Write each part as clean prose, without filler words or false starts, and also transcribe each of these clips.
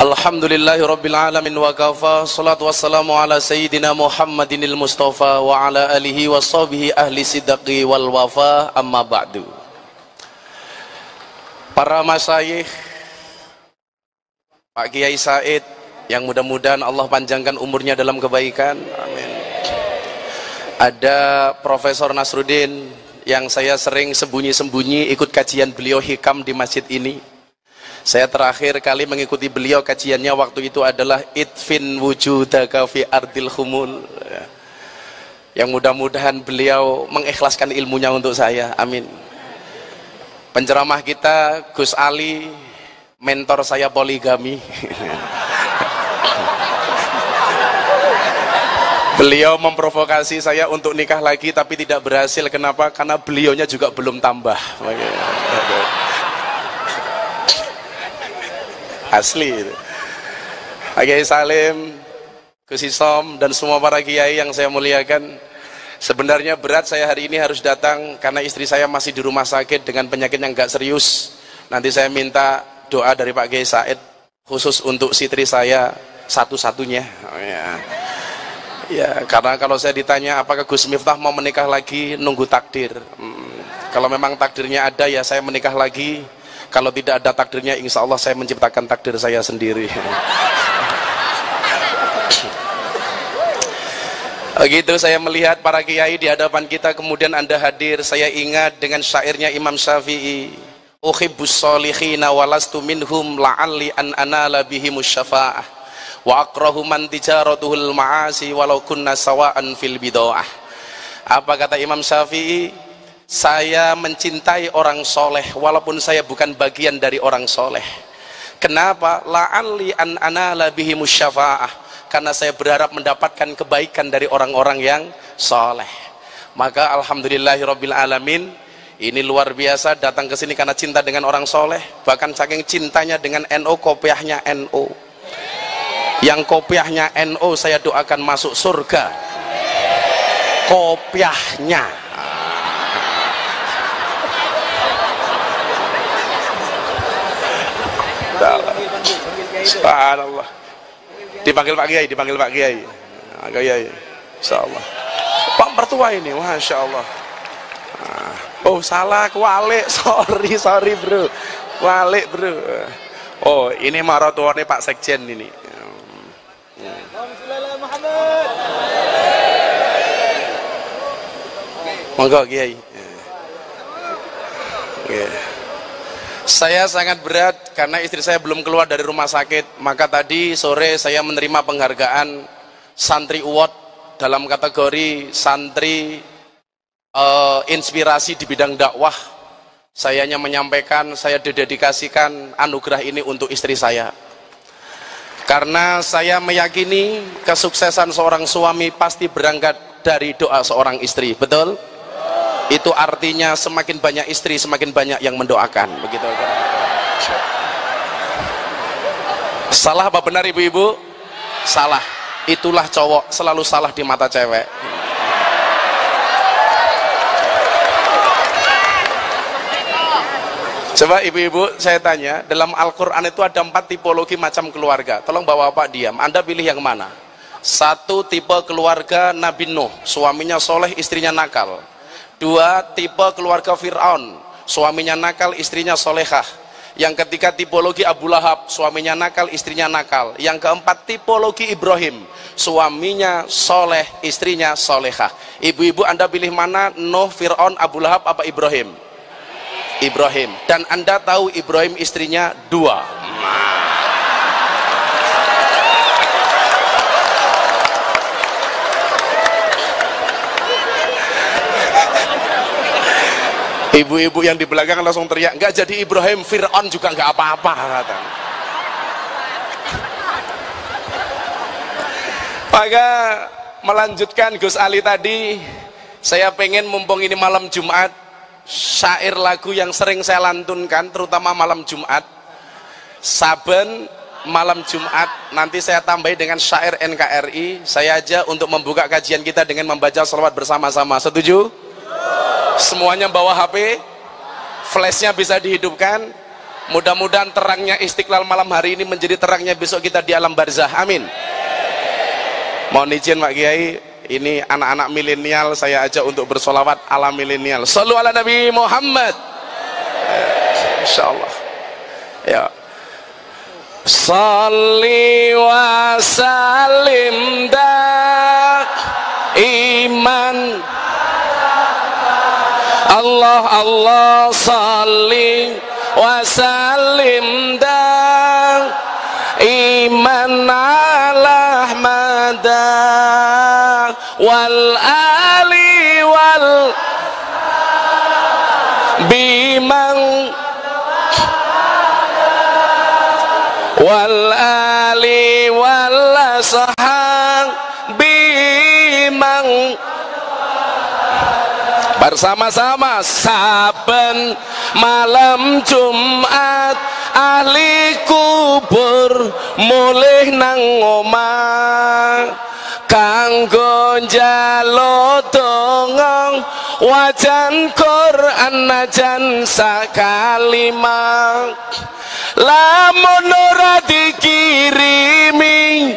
Alhamdulillahirabbil alamin wa kafa, salatu wassalamu ala sayyidina Muhammadinil Mustafa wa ala alihi wa sahbihi ahli sidqi wal wafa, amma ba'du. Para masyayikh, Pak Kiai Said, yang mudah-mudahan Allah panjangkan umurnya dalam kebaikan, amin. Ada Profesor Nasruddin yang saya sering sembunyi-sembunyi ikut kajian beliau hikam di masjid ini. Saya terakhir kali mengikuti beliau kajiannya waktu itu adalah Idfin wujudaka fi ardil khumul. Yang mudah-mudahan beliau mengikhlaskan ilmunya untuk saya, amin. Penceramah kita Gus Ali, mentor saya poligami. Beliau memprovokasi saya untuk nikah lagi tapi tidak berhasil. Kenapa? Karena beliaunya juga belum tambah. Asli itu. Kiai Salim, Gus Isom, dan semua para kiai yang saya muliakan. Sebenarnya berat saya hari ini harus datang karena istri saya masih di rumah sakit dengan penyakit yang gak serius. Nanti saya minta doa dari Pak Kiai Said khusus untuk istri saya satu-satunya. Ya, karena kalau saya ditanya apakah Gus Miftah mau menikah lagi, nunggu takdir. Kalau memang takdirnya ada ya saya menikah lagi. Kalau tidak ada takdirnya, insya Allah saya menciptakan takdir saya sendiri. Begitu saya melihat para kiai di hadapan kita, kemudian Anda hadir, saya ingat dengan syairnya Imam Syafi'i, uhibbus solihina walastu minhum la'alli an anala bihimus syafa'ah wa akrahu man tijaratuhul ma'asi walau kunna sawa'an fil bida'ah. Apa kata Imam Syafi'i? Saya mencintai orang soleh walaupun saya bukan bagian dari orang soleh. Kenapa? La'alli an anala bihimus syafa'ah, karena saya berharap mendapatkan kebaikan dari orang-orang yang soleh. Maka alhamdulillahirabbil alamin, ini luar biasa datang ke sini karena cinta dengan orang soleh. Bahkan saking cintanya dengan NU, kopiahnya NU. Yang kopiahnya NU saya doakan masuk surga. Kopiahnya. Subhanallah. Dipanggil Pak Kiai, dipanggil Pak Kiai. Kiai, insyaallah. Pak mertua ini, masya Allah. Oh salah, walik, sorry bro, walik bro. Oh ini maratuane Pak Sekjen ini. Monggo Kiai. Saya sangat berat karena istri saya belum keluar dari rumah sakit. Maka tadi sore saya menerima penghargaan Santri Award dalam kategori santri inspirasi di bidang dakwah. Saya hanya menyampaikan, saya didedikasikan anugerah ini untuk istri saya. Karena saya meyakini kesuksesan seorang suami pasti berangkat dari doa seorang istri. Betul? Itu artinya semakin banyak istri, semakin banyak yang mendoakan. Begitu. Salah apa benar ibu-ibu? Salah. Itulah cowok selalu salah di mata cewek. Coba ibu-ibu saya tanya, dalam Al-Quran itu ada 4 tipologi macam keluarga. Tolong bapak-bapak diam, Anda pilih yang mana? 1 tipe keluarga Nabi Nuh, suaminya soleh, istrinya nakal. 2 tipe keluarga Fir'aun, suaminya nakal, istrinya solehah. Yang ketiga tipologi Abu Lahab, suaminya nakal, istrinya nakal. Yang keempat tipologi Ibrahim, suaminya soleh, istrinya solehah. Ibu-ibu Anda pilih mana? Nuh, Fir'aun, Abu Lahab apa Ibrahim? Ibrahim. Dan Anda tahu Ibrahim istrinya 2. Ibu-ibu yang di belakang langsung teriak, enggak jadi Ibrahim, Fir'aun juga enggak apa-apa, kata. Maka melanjutkan Gus Ali tadi, saya pengen mumpung ini malam Jumat, syair lagu yang sering saya lantunkan terutama malam Jumat, saben malam Jumat nanti saya tambahi dengan syair NKRI. Saya aja untuk membuka kajian kita dengan membaca shalawat bersama-sama. Setuju? Semuanya bawa HP, flashnya bisa dihidupkan, Mudah-mudahan terangnya Istiqlal malam hari ini menjadi terangnya besok kita di alam barzah. Amin. Mohon izin Pak Kiai, ini anak-anak milenial saya ajak untuk bersolawat ala milenial. Shallu ala Nabi Muhammad. Insyaallah. Ya. Shalli wa sallim iman Allah Allah salli wa sallim iman ala Ahmad wal ali wal biman wal ali wal ashab biman bersama-sama saben malam Jumat ahli kubur mulih nang omah kanggo njaluk donga wajan Quran najan sakalimah lamun ora dikirimi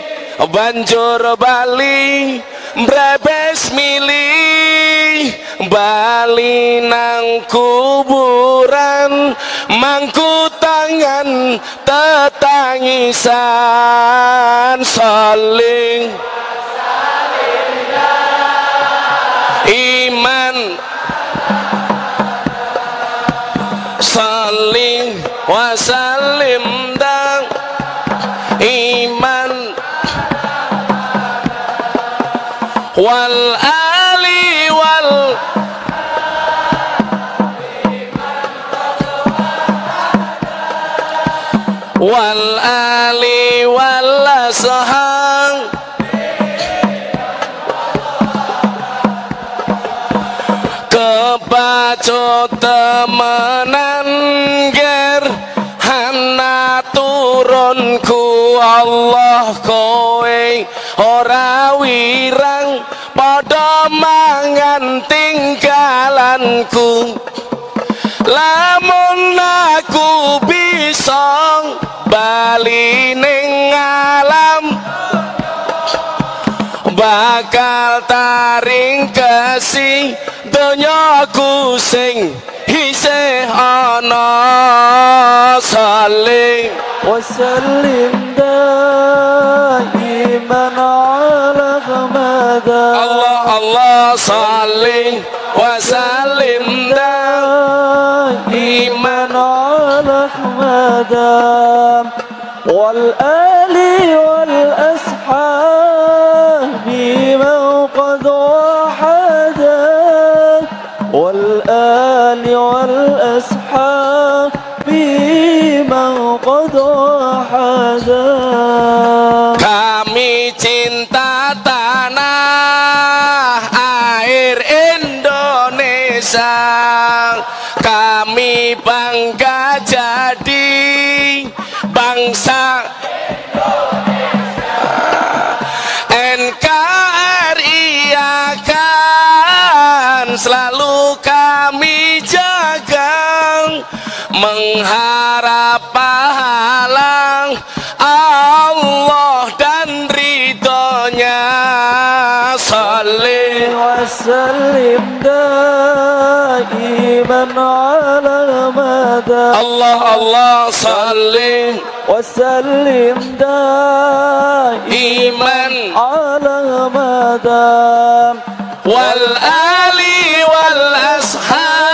banjur bali mbrebes milih bali nang kuburan mangku tangan tetangisan saling iman saling wasallim dan iman wal ali wal ali wal ashab kebacut temenan ger hana turunku Allah kowe ora wirang padha mangan tinggalanku lamun aku bisa bali ning alam bakal taring kasih donyaku sing hisih ana saling wasallim daiman ala Ahmad Allah Allah saling wasallim daiman ala Ahmad wal ali wal ashabi man qad wahada wal ali wal ashabi man qad wahada kami cinta tanah air Indonesia kami bangga jadi bangsa NKRI akan selalu kami jaga mengharap pahala Allah dan ridhonya salli wasallim daiman ala Ahmad Allah Allah salli wasallim daiman ala Ahmad wal ali wal ashabi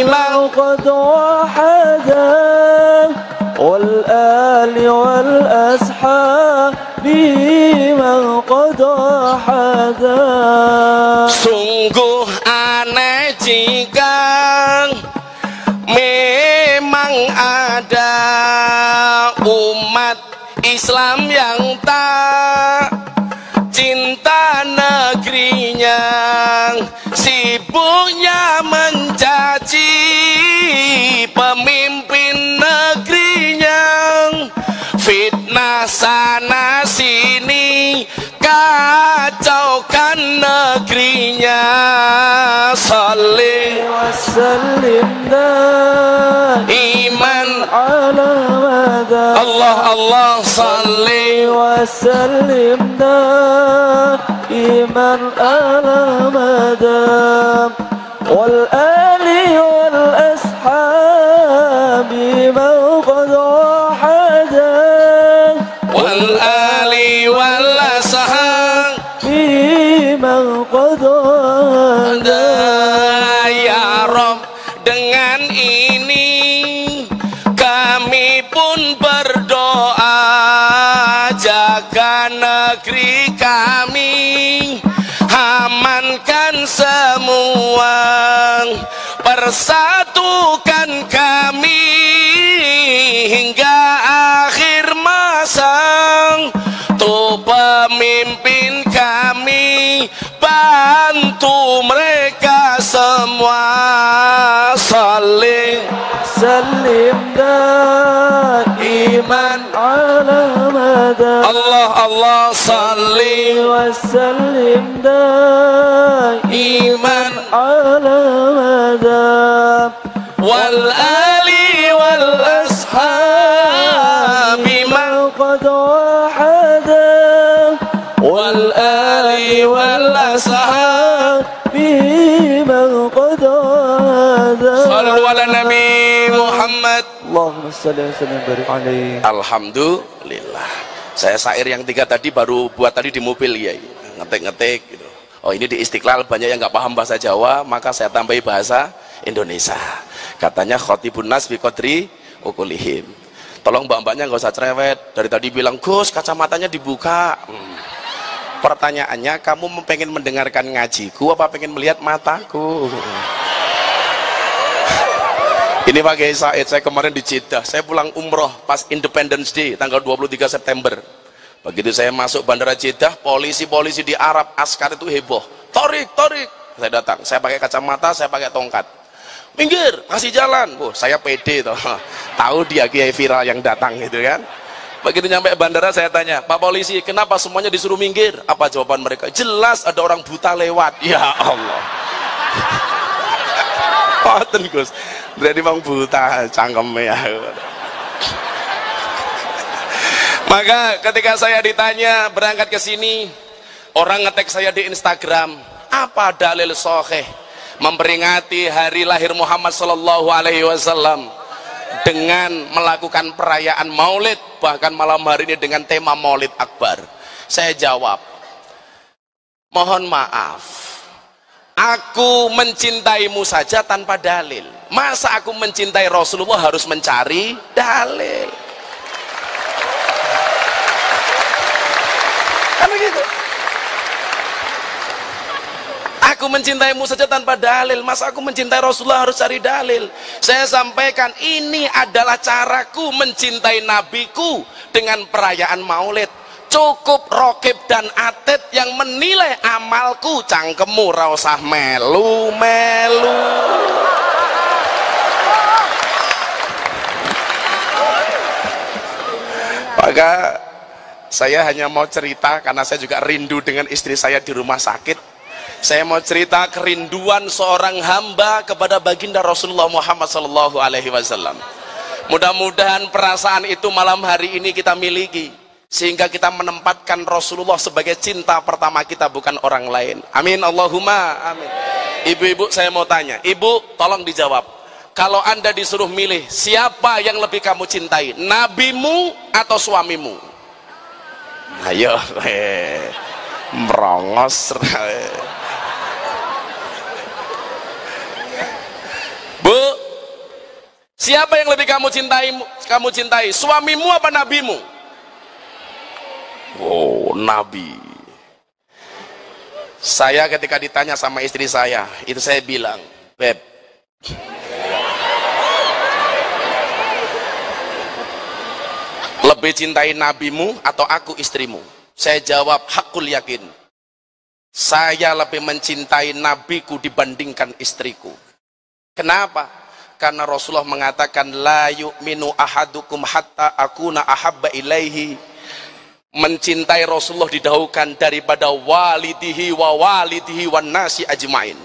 man qad wahada wal ali wal ashabi man qad wahada sungguh aneh jika memang ada umat Islam yang tak cinta negerinya sibuknya mencaci pemimpin negerinya fitnah sana sini kacaukan negerinya Semuanya salli وسلم دائما iman على مدى Allah Allah salli وسلم دائما على مدى والآل والأصحاب من قد وحدا wal ali wal ashab من قد وحدا ya Rob, dengan ini kami pun berdoa, jaga negeri kami, amankan semua, persatukan kami hingga akhir masa. Tuh pemimpin kami, bantu mereka semua. Saling سلم دائما على مدى Allah Allah saling وسلم دائما iman على مدى wal ali wal ashabi man من قد وحدا wal ali wal ashab من قد وحدا sallu ala nabi Muhammad. اللهم صل وسلم وبارك عليه. Alhamdulillah. Saya syair yang 3 tadi baru buat tadi di mobil ya, ngetik-ngetik gitu. Oh ini di Istiqlal banyak yang nggak paham bahasa Jawa, maka saya tambahi bahasa Indonesia. Katanya khotibun nas bi qadri ukulihim. Tolong mbak-mbaknya nggak usah cerewet. Dari tadi bilang Gus kacamatanya dibuka. Pertanyaannya, kamu pengen mendengarkan ngajiku apa pengen melihat mataku? Ini Pak Kiai Said, saya kemarin di Jeddah, saya pulang umroh pas Independence Day tanggal 23 September. Begitu saya masuk bandara Jeddah, polisi-polisi di Arab, askar itu heboh. Torik, torik. Saya datang, saya pakai kacamata, saya pakai tongkat. Minggir, kasih jalan. Saya pede toh. Tahu dia Kiai viral yang datang gitu kan. Begitu nyampe bandara saya tanya, Pak polisi, kenapa semuanya disuruh minggir? Apa jawaban mereka? Jelas ada orang buta lewat. Ya Allah. Ngoten Gus. Berarti bang buta cangkemnya. Maka ketika saya ditanya berangkat ke sini, orang ngetek saya di Instagram, apa dalil sahih memperingati hari lahir Muhammad sallallahu alaihi wasallam dengan melakukan perayaan Maulid, bahkan malam hari ini dengan tema Maulid Akbar? Saya jawab, mohon maaf, aku mencintaimu saja tanpa dalil. Masa aku mencintai Rasulullah harus mencari dalil? Kan begitu. Aku mencintaimu saja tanpa dalil. Masa aku mencintai Rasulullah harus cari dalil? Saya sampaikan, ini adalah caraku mencintai nabiku dengan perayaan Maulid. Cukup Rokib dan Atid yang menilai amalku, cangkemmu ra usah melu-melu. Maka saya hanya mau cerita, karena saya juga rindu dengan istri saya di rumah sakit. Saya mau cerita kerinduan seorang hamba kepada baginda Rasulullah Muhammad sallallahu alaihi wasallam. Mudah-mudahan perasaan itu malam hari ini kita miliki, sehingga kita menempatkan Rasulullah sebagai cinta pertama kita, bukan orang lain. Amin Allahumma amin. Ibu-ibu saya mau tanya, ibu tolong dijawab. Kalau anda disuruh milih, siapa yang lebih kamu cintai, nabimu atau suamimu? Ayo, merongos. Bu, siapa yang lebih kamu cintai, suamimu apa nabimu? Oh, nabi. Saya ketika ditanya sama istri saya, itu saya bilang, Beb, lebih cintai nabimu atau aku istrimu? Saya jawab, hakul yakin, saya lebih mencintai nabiku dibandingkan istriku. Kenapa? Karena Rasulullah mengatakan, la yu'minu ahadukum hatta akuna ahabba ilaihi mencintai Rasulullah didahulukan daripada walidihi wa walidihi wan nasi ajmain.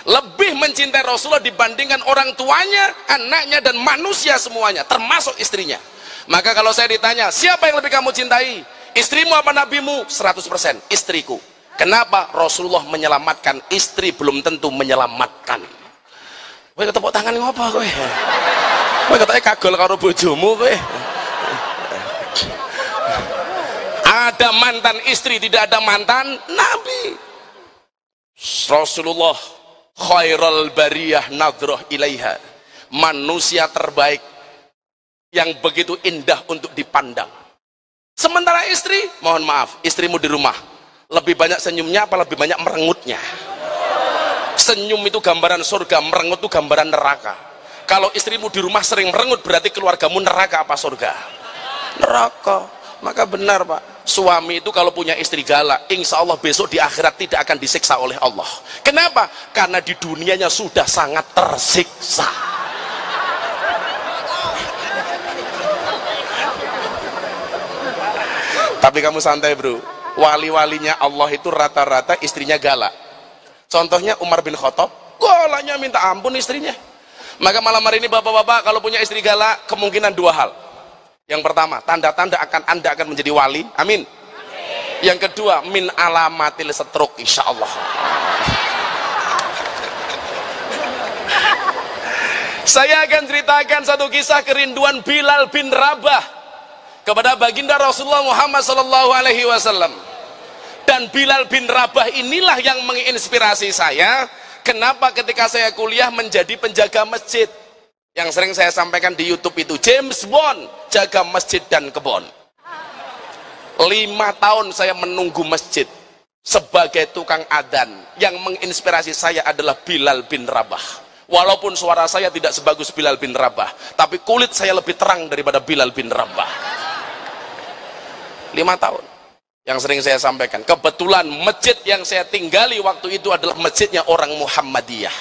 Lebih mencintai Rasulullah dibandingkan orang tuanya, anaknya, dan manusia semuanya, termasuk istrinya. Maka kalau saya ditanya, siapa yang lebih kamu cintai? Istrimu apa nabimu? 100% istriku. Kenapa? Rasulullah menyelamatkan, istri belum tentu menyelamatkan. Kowe ketepuk tangan ngopo kowe? Kowe katanya kagol karo bojomu kowe. Ada mantan istri, tidak ada mantan nabi. Rasulullah khairul bariyah nadhrah ilaiha, manusia terbaik yang begitu indah untuk dipandang. Sementara istri, mohon maaf, istrimu di rumah lebih banyak senyumnya apa lebih banyak merengutnya? Senyum itu gambaran surga, merengut itu gambaran neraka. Kalau istrimu di rumah sering merengut, berarti keluargamu neraka apa surga? Neraka. Maka benar Pak, suami itu kalau punya istri galak, insya Allah besok di akhirat tidak akan disiksa oleh Allah. Kenapa? Karena di dunianya sudah sangat tersiksa. Tapi kamu santai bro, wali-walinya Allah itu rata-rata istrinya galak. Contohnya Umar bin Khattab, galaknya minta ampun istrinya. Maka malam hari ini bapak-bapak kalau punya istri galak, kemungkinan dua hal. Yang pertama, tanda-tanda Anda akan menjadi wali, amin. Yang kedua, min alamatil setruk, insya Allah. Saya akan ceritakan satu kisah kerinduan Bilal bin Rabah kepada baginda Rasulullah Muhammad SAW. Dan Bilal bin Rabah inilah yang menginspirasi saya. Kenapa ketika saya kuliah menjadi penjaga masjid? Yang sering saya sampaikan di YouTube itu, James Bond jaga masjid dan kebun. 5 tahun saya menunggu masjid sebagai tukang adzan. Yang menginspirasi saya adalah Bilal bin Rabah. Walaupun suara saya tidak sebagus Bilal bin Rabah, tapi kulit saya lebih terang daripada Bilal bin Rabah. 5 tahun. Yang sering saya sampaikan, kebetulan masjid yang saya tinggali waktu itu adalah masjidnya orang Muhammadiyah.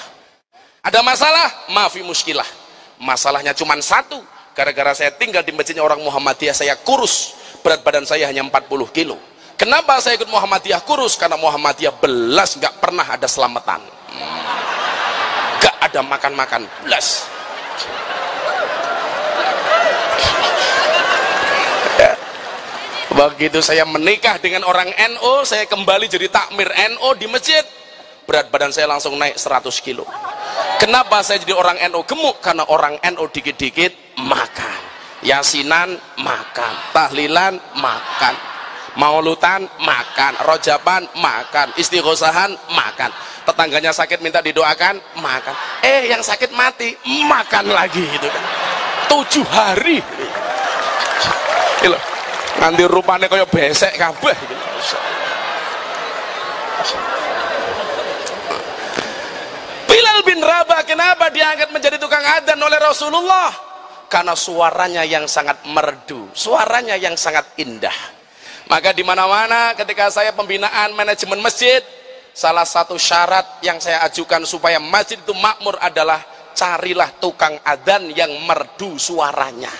Ada masalah? Maafi muskilah. Masalahnya cuma satu, gara-gara saya tinggal di masjidnya orang Muhammadiyah, saya kurus, berat badan saya hanya 40 kilo. Kenapa saya ikut Muhammadiyah kurus? Karena Muhammadiyah belas nggak pernah ada selamatan, nggak ada makan-makan, belas. Begitu saya menikah dengan orang NU, saya kembali jadi takmir NU di masjid, berat badan saya langsung naik 100 kilo. Kenapa saya jadi orang NU gemuk? Karena orang NU dikit-dikit makan, yasinan makan, tahlilan makan, maulutan makan, rojaban makan, istighosahan makan, tetangganya sakit minta didoakan makan, yang sakit mati makan lagi gitu kan. 7 hari gitu. Nanti rupanya kayak besek kabeh gitu. Bilal bin Rabah kenapa diangkat menjadi tukang adzan oleh Rasulullah? Karena suaranya yang sangat merdu, suaranya yang sangat indah. Maka di mana-mana ketika saya pembinaan manajemen masjid, salah satu syarat yang saya ajukan supaya masjid itu makmur adalah carilah tukang adzan yang merdu suaranya.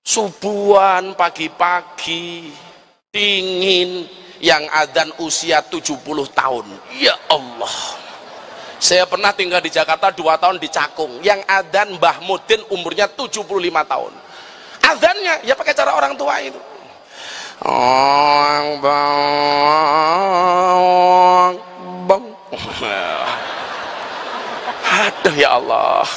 Subuhan pagi-pagi dingin, yang adzan usia 70 tahun. Ya Allah. Saya pernah tinggal di Jakarta 2 tahun di Cakung, yang adzan Mbah Mudin umurnya 75 tahun. Adzannya ya pakai cara orang tua itu. Aduh ya Allah.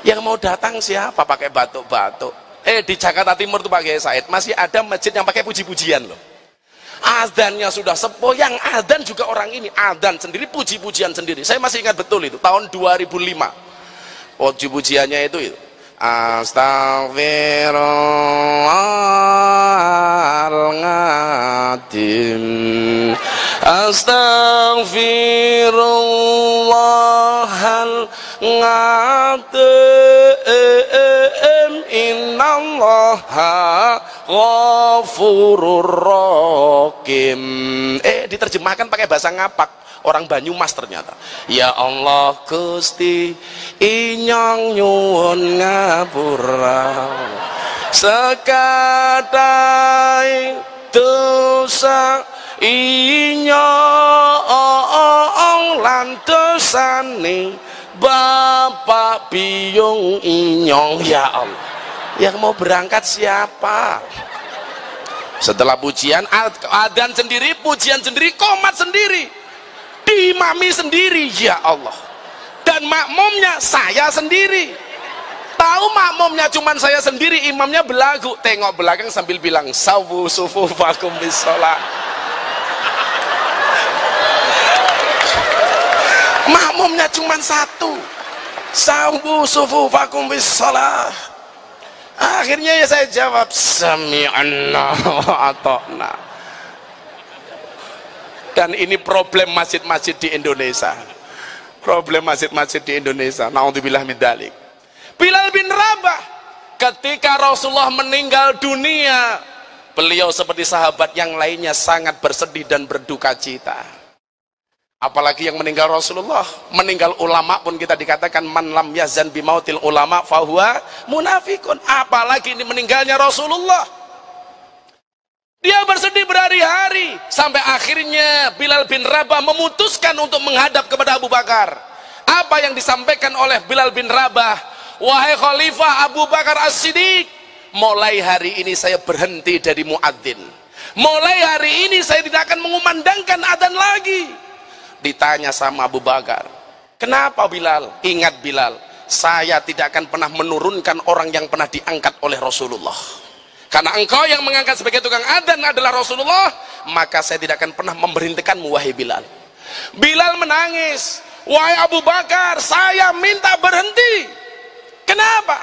Yang mau datang siapa pakai batuk-batuk? Di Jakarta Timur tuh Pak Kiai Said masih ada masjid yang pakai puji-pujian loh. Adzannya sudah sepuh, yang adzan juga orang ini adzan sendiri, puji-pujian sendiri. Saya masih ingat betul itu tahun 2005. Puji-pujiannya itu. Astaghfirullahaladzim, astaghfirullahaladzim, innallaha Ghafurur Rahim. Diterjemahkan pakai bahasa ngapak. Orang Banyumas ternyata. Ya Allah Gusti inyong nyuwun ngapura sekadai dosa inyong lan dosane Bapak Biyung inyong. Ya Allah, yang mau berangkat siapa? Setelah pujian, adzan sendiri, pujian sendiri, qomat sendiri, diimami sendiri. Ya Allah, dan makmumnya saya sendiri. Tahu makmumnya cuman saya sendiri, imamnya belagu, tengok belakang sambil bilang sawu sufufakum bis shalah. Makmumnya cuman satu, sawu sufufakum bis shalah. Akhirnya ya saya jawab sami'anna wa ata'na. Dan ini problem masjid-masjid di Indonesia. Problem masjid-masjid di Indonesia. Naudzubillah min dzalik. Bilal bin Rabah ketika Rasulullah meninggal dunia, beliau seperti sahabat yang lainnya sangat bersedih dan berduka cita. Apalagi yang meninggal Rasulullah, meninggal ulama pun kita dikatakan man lam yazan bimautil ulama fahuwa munafikun. Apalagi ini meninggalnya Rasulullah. Dia bersedih berhari-hari sampai akhirnya Bilal bin Rabah memutuskan untuk menghadap kepada Abu Bakar. Apa yang disampaikan oleh Bilal bin Rabah? Wahai Khalifah Abu Bakar As-Siddiq, mulai hari ini saya berhenti dari muadzin. Mulai hari ini saya tidak akan mengumandangkan adzan lagi. Ditanya sama Abu Bakar, kenapa Bilal? Ingat Bilal, saya tidak akan pernah menurunkan orang yang pernah diangkat oleh Rasulullah. Karena engkau yang mengangkat sebagai tukang adzan adalah Rasulullah, maka saya tidak akan pernah memberhentikanmu wahai Bilal. Bilal menangis, wahai Abu Bakar, saya minta berhenti. Kenapa?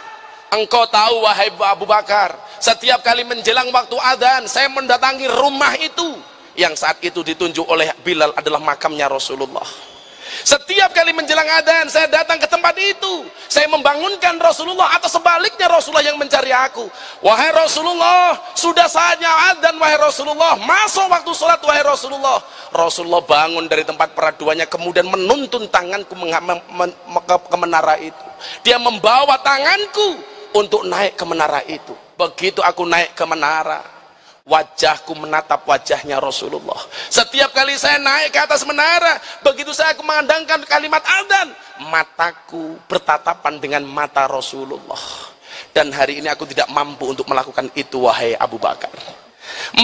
Engkau tahu wahai Abu Bakar, setiap kali menjelang waktu adzan saya mendatangi rumah itu, yang saat itu ditunjuk oleh Bilal adalah makamnya Rasulullah. Setiap kali menjelang adzan saya datang ke tempat itu, saya membangunkan Rasulullah atau sebaliknya Rasulullah yang mencari aku. Wahai Rasulullah, sudah saatnya adzan wahai Rasulullah, masuk waktu sholat wahai Rasulullah. Rasulullah bangun dari tempat peraduannya, kemudian menuntun tanganku ke menara itu. Dia membawa tanganku untuk naik ke menara itu. Begitu aku naik ke menara, wajahku menatap wajahnya Rasulullah. Setiap kali saya naik ke atas menara, begitu saya memandangkan kalimat adzan, mataku bertatapan dengan mata Rasulullah. Dan hari ini aku tidak mampu untuk melakukan itu wahai Abu Bakar.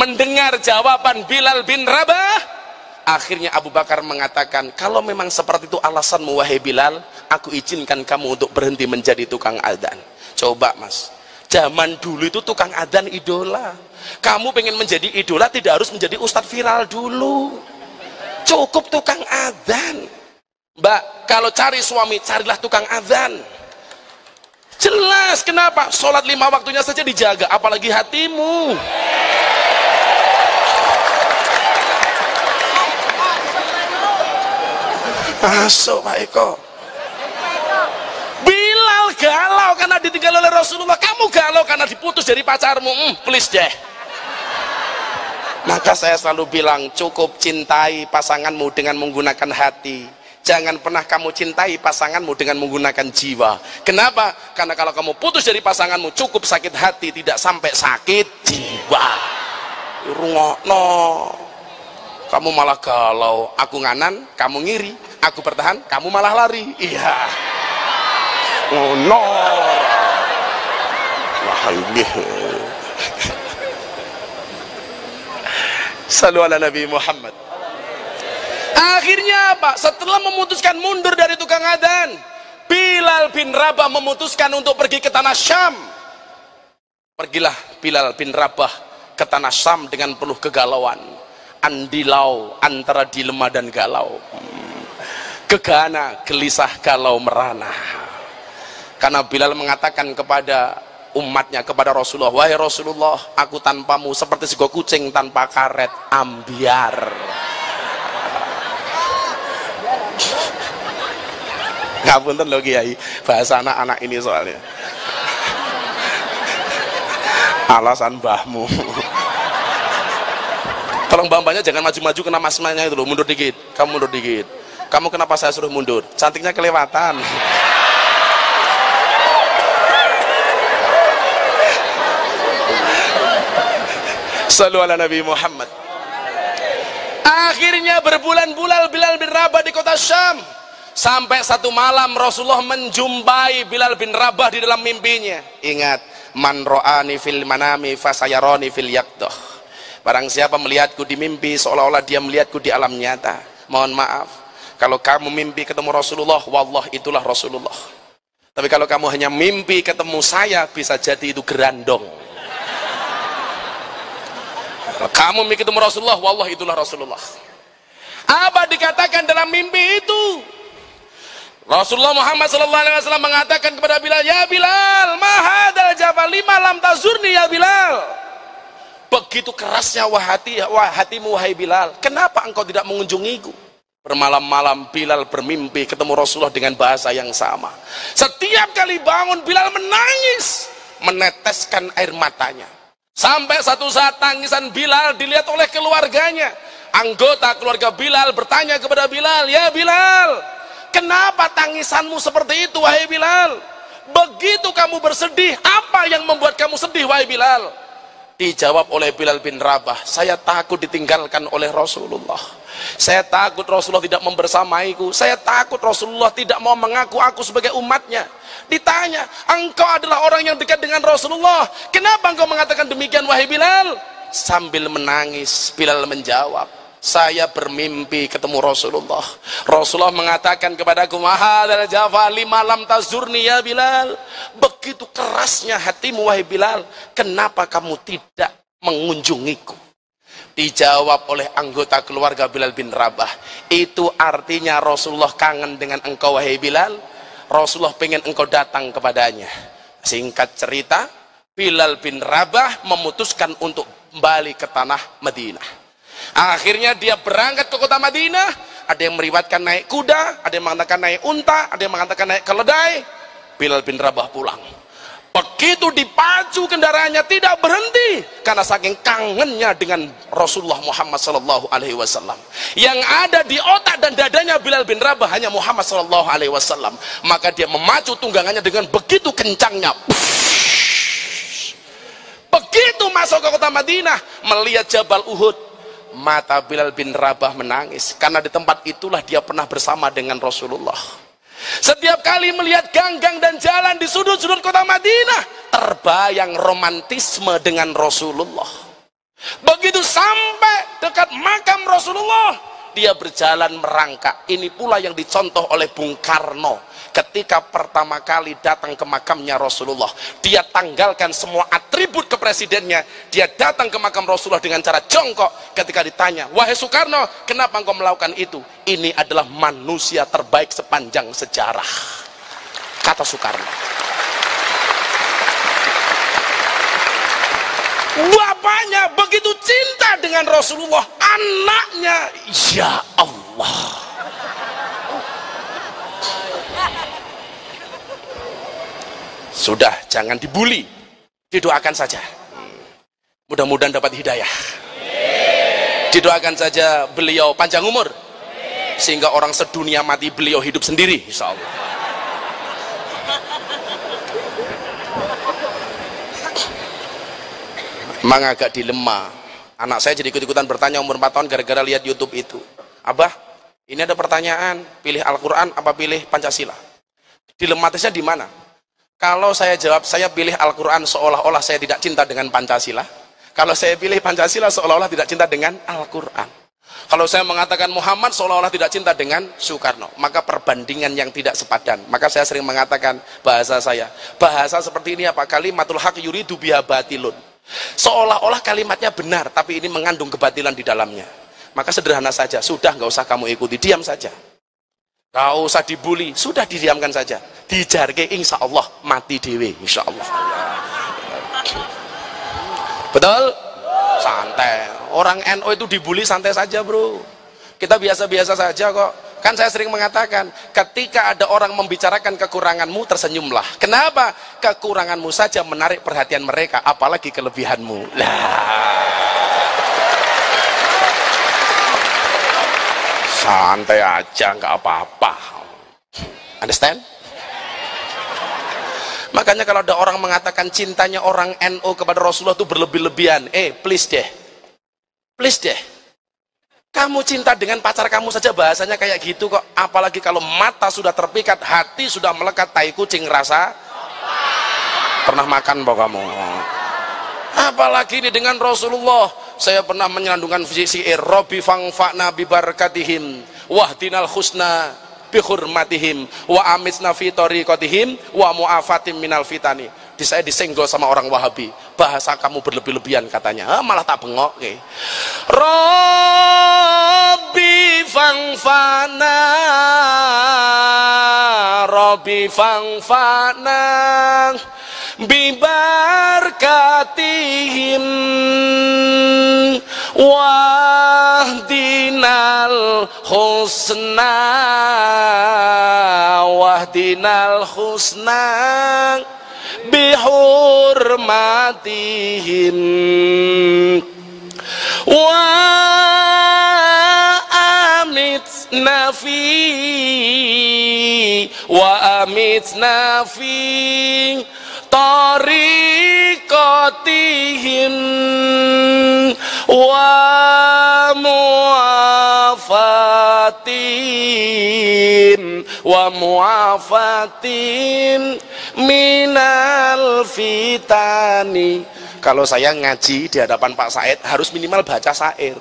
Mendengar jawaban Bilal bin Rabah, akhirnya Abu Bakar mengatakan, kalau memang seperti itu alasanmu wahai Bilal, aku izinkan kamu untuk berhenti menjadi tukang adzan. Coba mas, zaman dulu itu tukang adzan idola. Kamu pengen menjadi idola, tidak harus menjadi ustadz viral dulu, cukup tukang adzan. Mbak, kalau cari suami, carilah tukang adzan. Jelas kenapa? Sholat 5 waktunya saja dijaga, apalagi hatimu. Masuk Pak Eko. Bilal galau karena ditinggal oleh Rasulullah, kamu galau karena diputus dari pacarmu. Please deh. Maka saya selalu bilang, cukup cintai pasanganmu dengan menggunakan hati. Jangan pernah kamu cintai pasanganmu dengan menggunakan jiwa. Kenapa? Karena kalau kamu putus dari pasanganmu, cukup sakit hati, tidak sampai sakit jiwa. Rungokno. Kamu malah galau, aku nganan, kamu ngiri. Aku bertahan, kamu malah lari. Iya. Oh no. Wah ini. Sallu ala Nabi Muhammad. Akhirnya apa? Setelah memutuskan mundur dari tukang adzan, Bilal bin Rabah memutuskan untuk pergi ke tanah Syam. Pergilah Bilal bin Rabah ke tanah Syam dengan penuh kegalauan. Andilau, antara dilema dan galau. Gegana, gelisah, galau, merana. Karena Bilal mengatakan kepada umatnya, kepada Rasulullah, wahai Rasulullah, aku tanpamu seperti sego kucing tanpa karet, ambiar. Ngapunten lho Kiai, bahasa anak-anak ini soalnya. Alasan mbahmu. Tolong mbak-mbaknya jangan maju-maju kena masmanya itu loh, mundur dikit. Kamu mundur dikit. Kamu kenapa saya suruh mundur? Cantiknya kelewatan. Sallu ala Nabi Muhammad. Akhirnya berbulan-bulan Bilal bin Rabah di kota Syam. Sampai satu malam Rasulullah menjumpai Bilal bin Rabah di dalam mimpinya. Ingat, man ro'ani fil manami fasayaroni fil yaqdah. Barang siapa melihatku di mimpi seolah-olah dia melihatku di alam nyata. Mohon maaf, kalau kamu mimpi ketemu Rasulullah, wallah itulah Rasulullah. Tapi kalau kamu hanya mimpi ketemu saya, bisa jadi itu gerandong. Kalau kamu mimpi ketemu Rasulullah, wallah itulah Rasulullah. Apa dikatakan dalam mimpi itu? Rasulullah Muhammad SAW mengatakan kepada Bilal, ya Bilal, ma hadzal jabal lima lam tazurni ya Bilal. Begitu kerasnya hatimu wahai Bilal, kenapa engkau tidak mengunjungiku? Bermalam-malam Bilal bermimpi ketemu Rasulullah dengan bahasa yang sama. Setiap kali bangun Bilal menangis, meneteskan air matanya. Sampai satu saat tangisan Bilal dilihat oleh keluarganya. Anggota keluarga Bilal bertanya kepada Bilal, ya Bilal, kenapa tangisanmu seperti itu wahai Bilal? Begitu kamu bersedih, apa yang membuat kamu sedih wahai Bilal? Dijawab oleh Bilal bin Rabah, saya takut ditinggalkan oleh Rasulullah. Saya takut Rasulullah tidak membersamaiku. Saya takut Rasulullah tidak mau mengaku aku sebagai umatnya. Ditanya, engkau adalah orang yang dekat dengan Rasulullah, kenapa engkau mengatakan demikian wahai Bilal? Sambil menangis Bilal menjawab, saya bermimpi ketemu Rasulullah. Rasulullah mengatakan kepadaku, mahadal jafa lima lam tazurni ya Bilal. Begitu kerasnya hatimu wahai Bilal, kenapa kamu tidak mengunjungiku? Dijawab oleh anggota keluarga Bilal bin Rabah, itu artinya Rasulullah kangen dengan engkau wahai Bilal. Rasulullah pengen engkau datang kepadanya. Singkat cerita, Bilal bin Rabah memutuskan untuk kembali ke tanah Madinah. Akhirnya dia berangkat ke kota Madinah. Ada yang meriwayatkan naik kuda, ada yang mengatakan naik unta, ada yang mengatakan naik keledai. Bilal bin Rabah pulang. Begitu dipacu kendaraannya tidak berhenti karena saking kangennya dengan Rasulullah Muhammad SAW. Yang ada di otak dan dadanya Bilal bin Rabah hanya Muhammad SAW. Maka dia memacu tunggangannya dengan begitu kencangnya. Begitu masuk ke kota Madinah, melihat Jabal Uhud, mata Bilal bin Rabah menangis karena di tempat itulah dia pernah bersama dengan Rasulullah. Setiap kali melihat gang-gang dan jalan di sudut-sudut kota Madinah, terbayang romantisme dengan Rasulullah. Begitu sampai dekat makam Rasulullah, dia berjalan merangkak. Ini pula yang dicontoh oleh Bung Karno ketika pertama kali datang ke makamnya Rasulullah. Dia tanggalkan semua atribut kepresidennya, dia datang ke makam Rasulullah dengan cara jongkok. Ketika ditanya, wahai Soekarno, kenapa engkau melakukan itu? Ini adalah manusia terbaik sepanjang sejarah, kata Soekarno. Bapaknya begitu cinta dengan Rasulullah, anaknya, ya Allah. Sudah, jangan dibully, didoakan saja. Mudah-mudahan dapat hidayah. Didoakan saja beliau panjang umur, sehingga orang sedunia mati beliau hidup sendiri, insya Allah. Memang agak dilema. Anak saya jadi ikut-ikutan bertanya umur 4 tahun gara-gara lihat YouTube itu. Abah, ini ada pertanyaan, pilih Al-Quran apa pilih Pancasila? Dilematisnya di mana? Kalau saya jawab, saya pilih Al-Quran, seolah-olah saya tidak cinta dengan Pancasila. Kalau saya pilih Pancasila, seolah-olah tidak cinta dengan Al-Quran. Kalau saya mengatakan Muhammad, seolah-olah tidak cinta dengan Soekarno. Maka perbandingan yang tidak sepadan. Maka saya sering mengatakan bahasa saya, bahasa seperti ini apa? Kalimatul haq yuridu biha batilun. Seolah-olah kalimatnya benar, tapi ini mengandung kebatilan di dalamnya. Maka sederhana saja, sudah nggak usah kamu ikuti, diam saja. Gak usah dibully, sudah didiamkan saja. Dijarke insya Allah mati dewe, insya Allah. Betul? Santai. Orang NU itu dibully santai saja bro. Kita biasa-biasa saja kok. Kan saya sering mengatakan, ketika ada orang membicarakan kekuranganmu, tersenyumlah. Kenapa? Kekuranganmu saja menarik perhatian mereka, apalagi kelebihanmu. Santai aja, nggak apa-apa. Understand? Makanya kalau ada orang mengatakan cintanya orang NU kepada Rasulullah itu berlebih-lebihan, please deh. Please deh. Kamu cinta dengan pacar kamu saja bahasanya kayak gitu kok. Apalagi kalau mata sudah terpikat, hati sudah melekat, tai kucing rasa. Pernah makan bahwa kamu? Apalagi ini dengan Rasulullah. Saya pernah menyandungkan syair Rabbi fangfa'na bibarakatihim wahdinal husna bihurmatihim wa amitsna fi tariqatihim wa mu'afatim minal fitani. Saya disenggol sama orang Wahabi, bahasa kamu berlebih-lebihan katanya. Malah tak bengok. Rabbi fangfa'na, Rabbi fangfa'na bibarakatihim wahdinal husna, wahdinal husna bihurmatihim wa amitna fi tariqatihim wa mu'afatin minal fitani. Kalau saya ngaji di hadapan Pak Said harus minimal baca syair,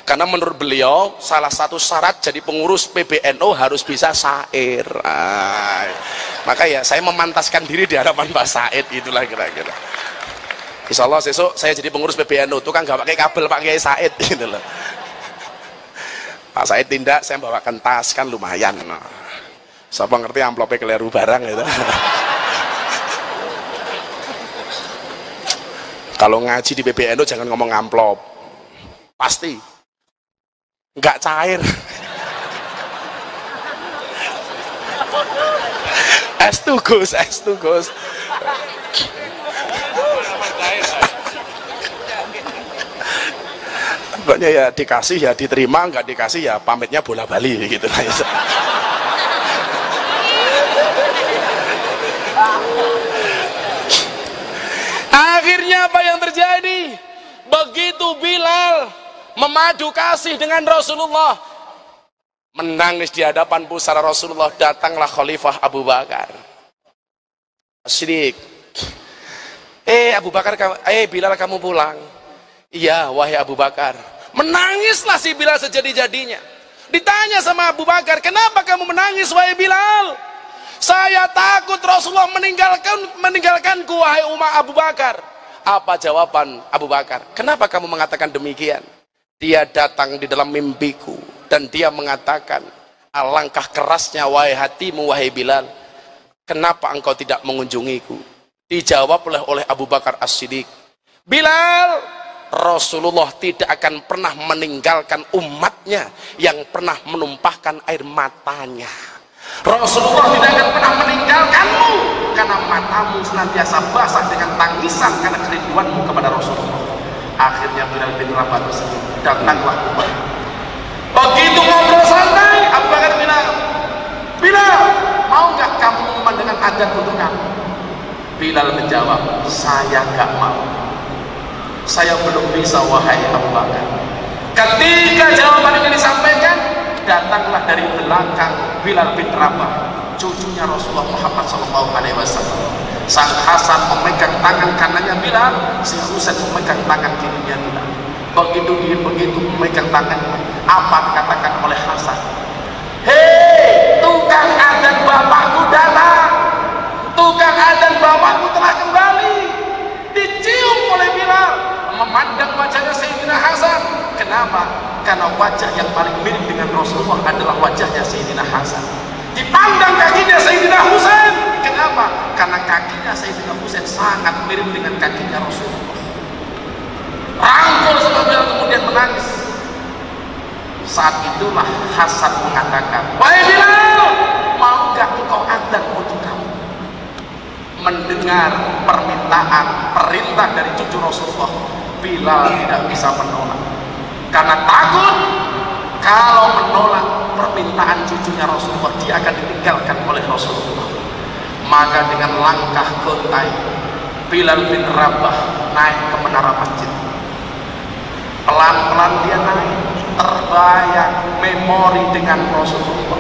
karena menurut beliau salah satu syarat jadi pengurus PBNU harus bisa syair. Maka ya saya memantaskan diri di hadapan Pak Said, itulah kira-kira. Insya Allah besok saya jadi pengurus PBNU itu kan nggak pakai kabel, pakai Said gitu loh. Pak Said tindak, saya bawakan tas kan lumayan. Siapa ngerti amplopnya keliru barang gitu. Kalau ngaji di PBNU jangan ngomong amplop, pasti nggak cair. S2 Gus. Pokoknya ya dikasih ya diterima, nggak dikasih ya pamitnya bola bali gitu lah. Akhirnya apa yang terjadi? Begitu Bilal memadu kasih dengan Rasulullah, menangis di hadapan pusara Rasulullah, datanglah Khalifah Abu Bakar As-Siddiq. Abu Bakar, Bilal kamu pulang. Iya wahai Abu Bakar. Menangislah si Bilal sejadi-jadinya. Ditanya sama Abu Bakar, kenapa kamu menangis wahai Bilal? Saya takut Rasulullah meninggalkanku wahai umat Abu Bakar. Apa jawaban Abu Bakar? Kenapa kamu mengatakan demikian? Dia datang di dalam mimpiku dan dia mengatakan, alangkah kerasnya wahai hatimu wahai Bilal, kenapa engkau tidak mengunjungiku? Dijawab oleh Abu Bakar As-Siddiq, Bilal, Rasulullah tidak akan pernah meninggalkan umatnya yang pernah menumpahkan air matanya. Rasulullah tidak akan pernah meninggalkanmu karena matamu senantiasa basah dengan tangisan karena kerinduanmu kepada Rasulullah. Akhirnya Bilal bin Rabah tersebut datanglah Umar. Begitu ngobrol santai, Abu Bakar bilang, Bilal, mau nggak kamu mengumandangkan adzan untuk kamu? Bilal menjawab, saya nggak mau. Saya belum bisa wahai Abu Bakar. Ketika jawaban ini disampaikan, datanglah dari belakang Bilal bin Rabah, cucunya Rasulullah Muhammad SAW. Sang Hasan memegang tangan kanannya Bilal, si Husain memegang tangan kirinya Bilal. Begitu memegang tangannya, apa dikatakan oleh Hasan? Hei, tukang adzan bapakku datang, tukang adzan bapakku telah kembali. Dicium oleh Bilal, memandang wajahnya Sayyidina Hasan. Kenapa? Karena wajah yang paling mirip dengan Rasulullah adalah wajahnya Sayyidina Hasan. Dipandang kakinya Sayyidina Husain. Kenapa? Karena kakinya Sayyidina Husain sangat mirip dengan kakinya Rasulullah. Rangkul sama Bilal kemudian menangis. Saat itulah Hasan mengatakan, wahai Bilal, maukah engkau adzan untuk kamu? Mendengar perintah dari cucu Rasulullah, Bilal tidak bisa menolak karena takut kalau menolak permintaan cucunya Rasulullah dia akan ditinggalkan oleh Rasulullah. Maka dengan langkah gontai Bilal bin Rabah naik ke menara masjid. Pelan-pelan dia naik, terbayang memori dengan Rasulullah.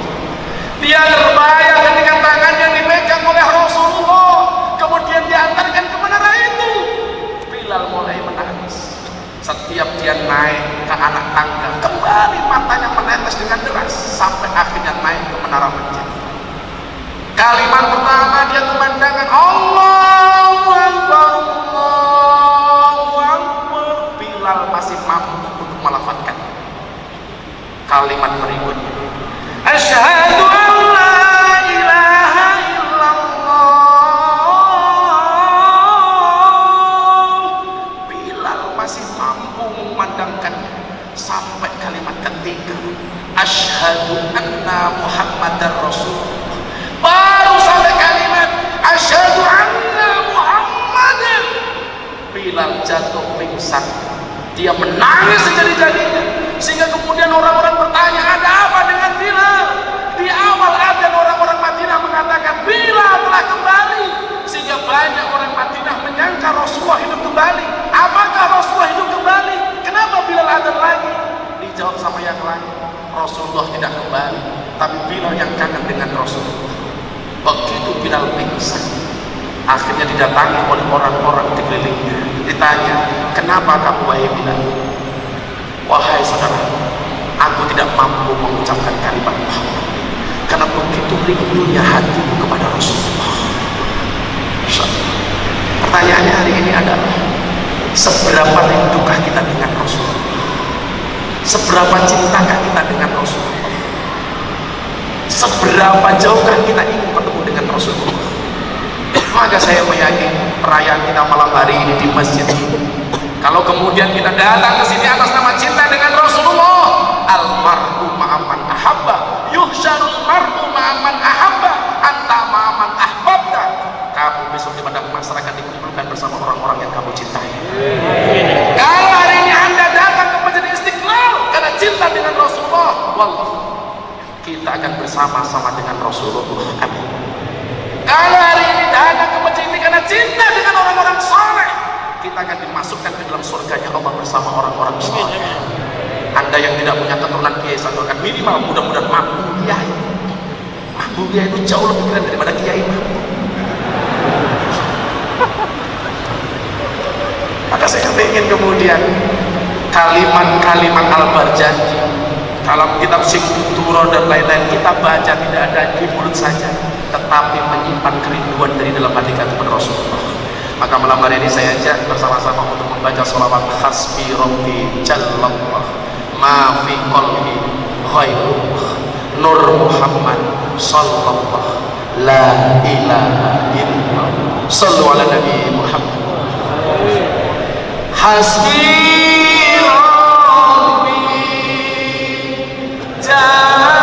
Dia terbayang ketika tangannya dipegang oleh Rasulullah, kemudian diantarkan ke menara itu. Bilal mulai menangis. Setiap dia naik ke anak tangga, kembali matanya menetes dengan deras sampai akhirnya naik ke menara masjid. Kalimat pertama dia kumandangkan Allahu Akbar, Allahu Akbar. Bilal masih mampu untuk melafadzkan. Kalimat berikutnya, asyhadu an la ilaha illallah. Bilal masih mampu memandangkannya sampai kalimat ketiga, asyhadu anna Muhammadar Rasulullah. Baru sampai kalimat asyhadu anna Muhammadan, Bilal jatuh pingsan. Dia menangis sejadi-jadinya, sehingga kemudian orang-orang bertanya, ada apa dengan Bilal? Di awal ada orang-orang Madinah mengatakan Bilal telah kembali, sehingga banyak orang Madinah menyangka Rasulullah hidup kembali. Apakah Rasulullah hidup kembali? Kenapa Bilal adzan lagi? Dijawab sama yang lain, Rasulullah tidak kembali, tapi Bilal yang kangen dengan Rasulullah. Begitu Bilal pingsan, akhirnya didatangi oleh orang-orang di kelilingnya. Ditanya, kenapa kamu wahai Bilal? Wahai saudara, aku tidak mampu mengucapkan kalimat Muhammad karena begitu rindunya hatiku kepada Rasulullah. Pertanyaannya hari ini adalah, seberapa rindukah kita dengan Rasulullah? Seberapa cintakah kita dengan Rasulullah? Seberapa jauhkah kita ingin bertemu dengan Rasulullah? Maka saya meyakini perayaan kita malam hari ini di masjid, kalau kemudian kita datang ke sini atas nama cinta dengan Rasulullah, almarhum ma'aman ahabba, yuhsyarul marhum ma'aman ahabba, anta ma'aman ahbabta. Kamu besok di padang masyarakat dikumpulkan bersama orang-orang yang kamu cintai. Kalau hari ini Anda datang ke masjid Istiqlal karena cinta dengan Rasulullah, wallah, kita akan bersama-sama dengan Rasulullah. Amin. Kalau hari ini datang ke masjid ini karena cinta dengan orang-orang saleh, kita akan dimasukkan ke dalam surganya Allah bersama orang-orang saleh. Anda yang tidak punya keturunan kiai, satu akan minimal mudah-mudahan mampu kiai. Mampu kiai itu jauh lebih keren daripada kiai mampu. Maka saya ingin kemudian kalimat-kalimat Al-Barjanji dalam kitab Singkuturo dan lain-lain kita baca tidak ada di mulut saja, tetapi menyimpan kerinduan dari dalam hati kepada Rasulullah. Maka malam hari ini saya ajak bersama-sama untuk membaca sholawat Hasbi Rabbi Jallallah ma fi qalbi ghairullah Nur Muhammad sallallahu la ilaha illallah. Sallu ala Nabi Muhammad. Hasbi Rabbi Jallallah